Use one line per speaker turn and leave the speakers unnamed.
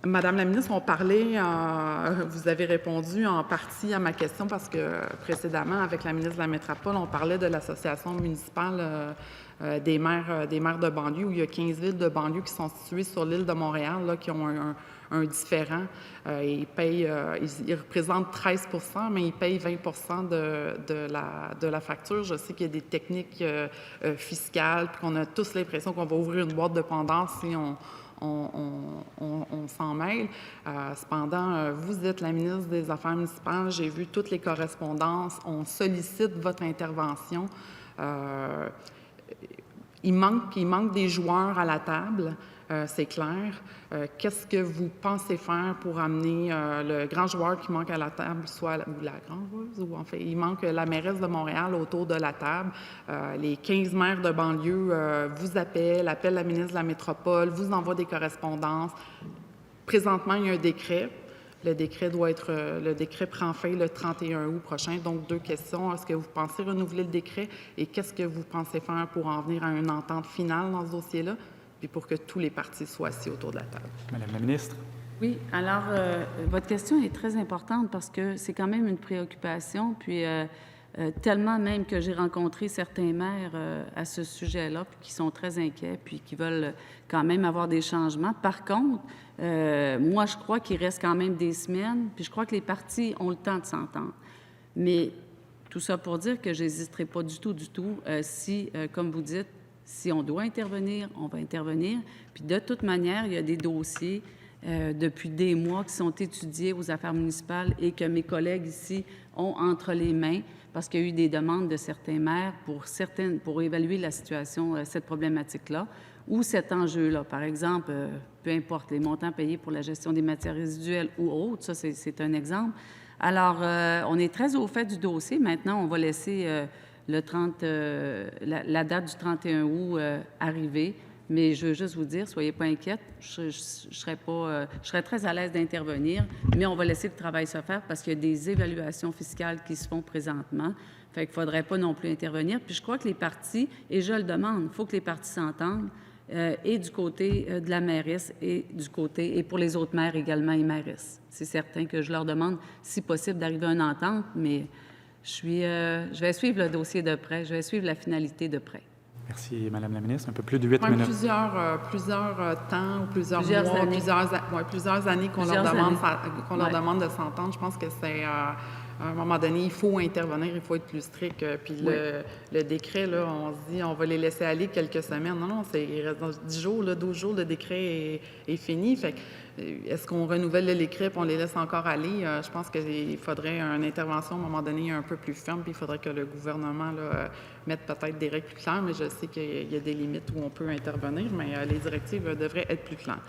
Madame la ministre, on parlait, vous avez répondu en partie à ma question parce que précédemment, avec la ministre de la Métropole, on parlait de l'association municipale des maires de banlieue, où il y a 15 villes de banlieue qui sont situées sur l'île de Montréal, là, qui ont un différent. Ils payent, ils représentent 13 mais ils payent 20 de la facture. Je sais qu'il y a des techniques fiscales, puis qu'on a tous l'impression qu'on va ouvrir une boîte de Pandore si on s'en mêle. Cependant, vous êtes la ministre des Affaires municipales. J'ai vu toutes les correspondances. On sollicite votre intervention. Il manque des joueurs à la table, c'est clair. Qu'est-ce que vous pensez faire pour amener le grand joueur qui manque à la table, soit ou la grande joueuse, ou en fait, il manque la mairesse de Montréal autour de la table. Les 15 maires de banlieue vous appellent la ministre de la Métropole, vous envoient des correspondances. Présentement, il y a un décret. Le décret prend fin le 31 août prochain. Donc, 2 questions. Est-ce que vous pensez renouveler le décret et qu'est-ce que vous pensez faire pour en venir à une entente finale dans ce dossier-là, puis pour que tous les partis soient assis autour de la table?
Madame la ministre.
Oui, alors, votre question est très importante parce que c'est quand même une préoccupation, puis tellement même que j'ai rencontré certains maires à ce sujet-là, puis qui sont très inquiets, puis qui veulent quand même avoir des changements. Par contre, moi, je crois qu'il reste quand même des semaines, puis je crois que les partis ont le temps de s'entendre. Mais tout ça pour dire que je n'hésiterai pas du tout, si, comme vous dites, si on doit intervenir, on va intervenir. Puis de toute manière, il y a des dossiers depuis des mois qui sont étudiés aux affaires municipales et que mes collègues ici ont entre les mains parce qu'il y a eu des demandes de certains maires pour évaluer la situation, cette problématique-là ou cet enjeu-là. Par exemple, peu importe les montants payés pour la gestion des matières résiduelles ou autres, ça c'est un exemple. Alors, on est très au fait du dossier. Maintenant, on va laisser la date du 31 août arriver. Mais je veux juste vous dire, soyez pas inquiètes, je serais très à l'aise d'intervenir, mais on va laisser le travail se faire parce qu'il y a des évaluations fiscales qui se font présentement. Fait qu'il ne faudrait pas non plus intervenir. Puis je crois que les partis, et je le demande, il faut que les partis s'entendent, et du côté de la mairesse et pour les autres maires également et mairesses. C'est certain que je leur demande, si possible, d'arriver à une entente, mais je vais suivre le dossier de près, je vais suivre la finalité de près.
Merci, Madame la ministre. Un peu plus de 8 minutes.
Plusieurs temps, plusieurs mois, plusieurs années qu'on leur demande de s'entendre. Je pense que c'est... à un moment donné, il faut intervenir, il faut être plus strict. Puis le décret, là, on se dit, on va les laisser aller quelques semaines. Non, il reste dans 10 jours, là, 12 jours, le décret est fini. Fait que, est-ce qu'on renouvelle le décret et on les laisse encore aller? Je pense qu'il faudrait une intervention à un moment donné un peu plus ferme, puis il faudrait que le gouvernement là, mette peut-être des règles plus claires, mais je sais qu'il y a des limites où on peut intervenir, mais les directives devraient être plus claires.